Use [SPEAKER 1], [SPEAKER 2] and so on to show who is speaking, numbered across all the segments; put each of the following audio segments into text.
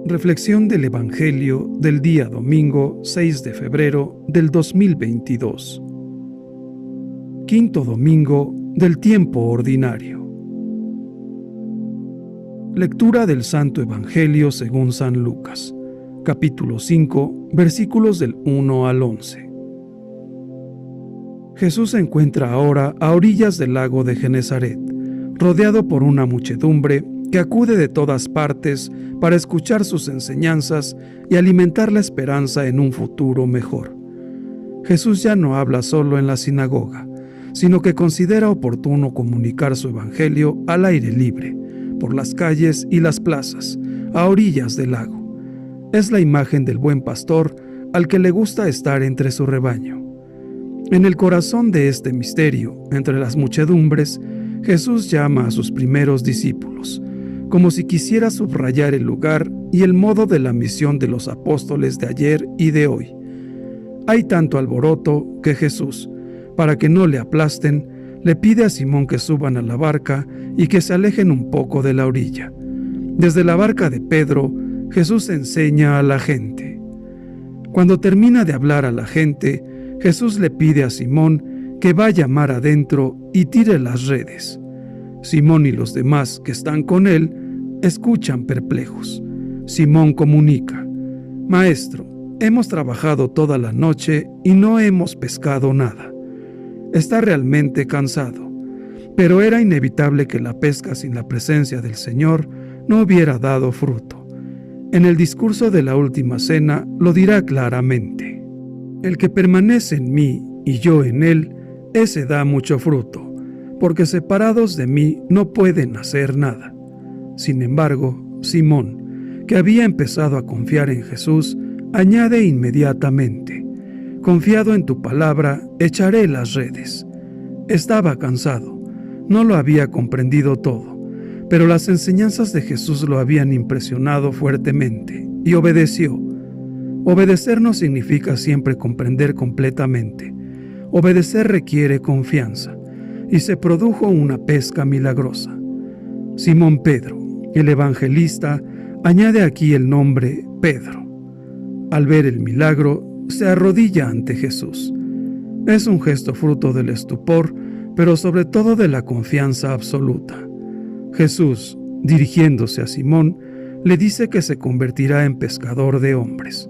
[SPEAKER 1] Reflexión del Evangelio del día domingo 6 de febrero del 2022. Quinto domingo del tiempo ordinario. Lectura del Santo Evangelio según San Lucas, capítulo 5, versículos del 1 al 11. Jesús se encuentra ahora a orillas del lago de Genesaret, rodeado por una muchedumbre que acude de todas partes para escuchar sus enseñanzas y alimentar la esperanza en un futuro mejor. Jesús ya no habla solo en la sinagoga, sino que considera oportuno comunicar su evangelio al aire libre, por las calles y las plazas, a orillas del lago. Es la imagen del buen pastor al que le gusta estar entre su rebaño. En el corazón de este misterio, entre las muchedumbres, Jesús llama a sus primeros discípulos, como si quisiera subrayar el lugar y el modo de la misión de los apóstoles de ayer y de hoy. Hay tanto alboroto que Jesús, para que no le aplasten, le pide a Simón que suban a la barca y que se alejen un poco de la orilla. Desde la barca de Pedro, Jesús enseña a la gente. Cuando termina de hablar a la gente, Jesús le pide a Simón que vaya mar adentro y tire las redes. Simón y los demás que están con él escuchan perplejos. Simón comunica: «Maestro, hemos trabajado toda la noche y no hemos pescado nada». Está realmente cansado, pero era inevitable que la pesca sin la presencia del Señor no hubiera dado fruto. En el discurso de la última cena lo dirá claramente: «El que permanece en mí y yo en él, ese da mucho fruto, porque separados de mí no pueden hacer nada». Sin embargo, Simón, que había empezado a confiar en Jesús, añade inmediatamente: «Confiado en tu palabra, echaré las redes». Estaba cansado, no lo había comprendido todo, pero las enseñanzas de Jesús lo habían impresionado fuertemente, y obedeció. Obedecer no significa siempre comprender completamente. Obedecer requiere confianza, y se produjo una pesca milagrosa. Simón Pedro, el evangelista, añade aquí el nombre Pedro. Al ver el milagro, se arrodilla ante Jesús. Es un gesto fruto del estupor, pero sobre todo de la confianza absoluta. Jesús, dirigiéndose a Simón, le dice que se convertirá en pescador de hombres.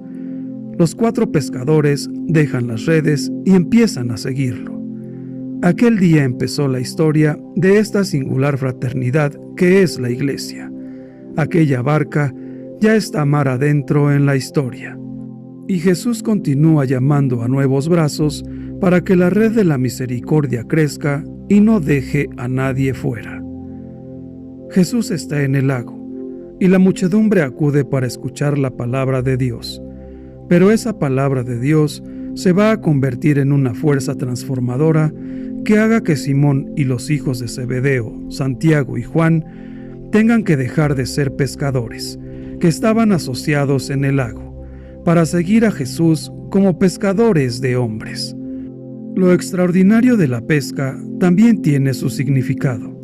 [SPEAKER 1] Los 4 pescadores dejan las redes y empiezan a seguirlo. Aquel día empezó la historia de esta singular fraternidad que es la Iglesia. Aquella barca ya está mar adentro en la historia. Y Jesús continúa llamando a nuevos brazos para que la red de la misericordia crezca y no deje a nadie fuera. Jesús está en el lago, y la muchedumbre acude para escuchar la palabra de Dios. Pero esa palabra de Dios se va a convertir en una fuerza transformadora que haga que Simón y los hijos de Zebedeo, Santiago y Juan, tengan que dejar de ser pescadores, que estaban asociados en el lago, para seguir a Jesús como pescadores de hombres. Lo extraordinario de la pesca también tiene su significado,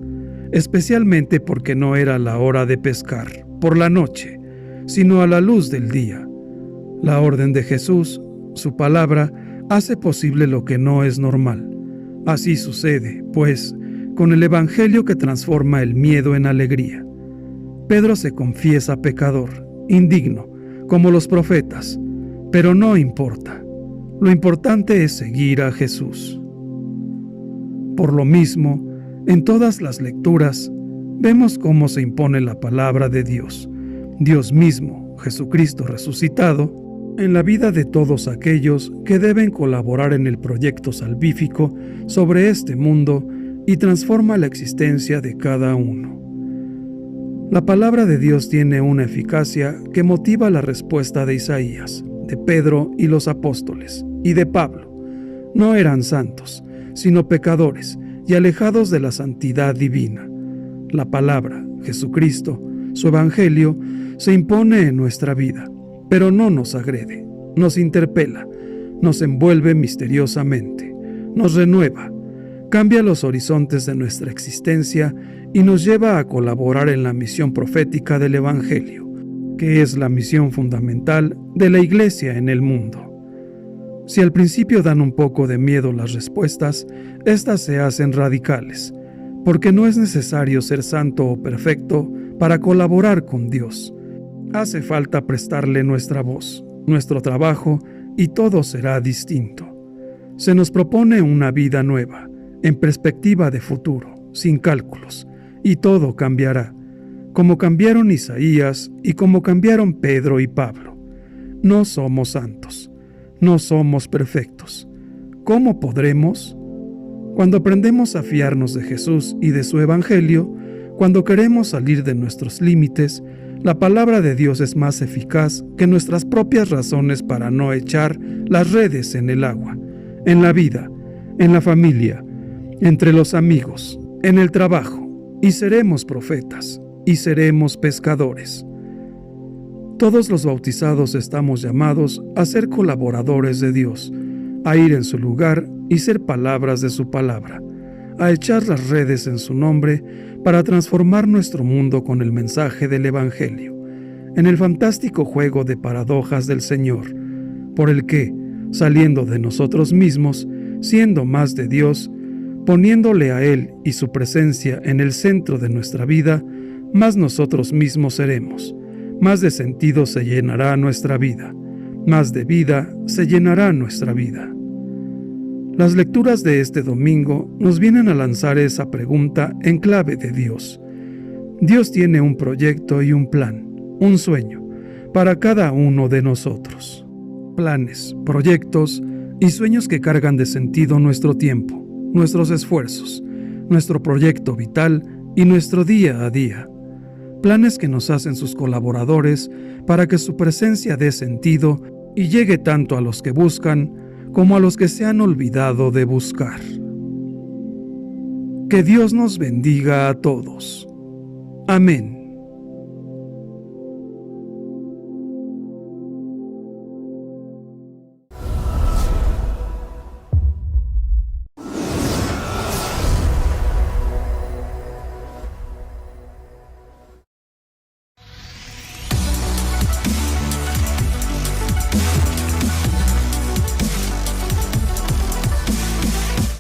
[SPEAKER 1] especialmente porque no era la hora de pescar por la noche, sino a la luz del día. La orden de Jesús, su palabra, hace posible lo que no es normal. Así sucede, pues, con el evangelio que transforma el miedo en alegría. Pedro se confiesa pecador, indigno, como los profetas, pero no importa. Lo importante es seguir a Jesús. Por lo mismo, en todas las lecturas, vemos cómo se impone la palabra de Dios, Dios mismo, Jesucristo resucitado, en la vida de todos aquellos que deben colaborar en el proyecto salvífico sobre este mundo y transforma la existencia de cada uno. La palabra de Dios tiene una eficacia que motiva la respuesta de Isaías, de Pedro y los apóstoles, y de Pablo. No eran santos, sino pecadores y alejados de la santidad divina. La palabra, Jesucristo, su evangelio, se impone en nuestra vida, pero no nos agrede, nos interpela, nos envuelve misteriosamente, nos renueva, cambia los horizontes de nuestra existencia y nos lleva a colaborar en la misión profética del Evangelio, que es la misión fundamental de la Iglesia en el mundo. Si al principio dan un poco de miedo las respuestas, éstas se hacen radicales, porque no es necesario ser santo o perfecto para colaborar con Dios. Hace falta prestarle nuestra voz, nuestro trabajo, y todo será distinto. Se nos propone una vida nueva, en perspectiva de futuro, sin cálculos, y todo cambiará, como cambiaron Isaías y como cambiaron Pedro y Pablo. No somos santos, no somos perfectos. ¿Cómo podremos? Cuando aprendemos a fiarnos de Jesús y de su Evangelio, cuando queremos salir de nuestros límites, la palabra de Dios es más eficaz que nuestras propias razones para no echar las redes en el agua, en la vida, en la familia, entre los amigos, en el trabajo, y seremos profetas, y seremos pescadores. Todos los bautizados estamos llamados a ser colaboradores de Dios, a ir en su lugar y ser palabras de su palabra, a echar las redes en su nombre para transformar nuestro mundo con el mensaje del Evangelio, en el fantástico juego de paradojas del Señor, por el que, saliendo de nosotros mismos, siendo más de Dios, poniéndole a Él y su presencia en el centro de nuestra vida, más nosotros mismos seremos, más de sentido se llenará nuestra vida, más de vida se llenará nuestra vida. Las lecturas de este domingo nos vienen a lanzar esa pregunta en clave de Dios. Dios tiene un proyecto y un plan, un sueño, para cada uno de nosotros. Planes, proyectos y sueños que cargan de sentido nuestro tiempo, nuestros esfuerzos, nuestro proyecto vital y nuestro día a día. Planes que nos hacen sus colaboradores para que su presencia dé sentido y llegue tanto a los que buscan como a los que se han olvidado de buscar. Que Dios nos bendiga a todos. Amén.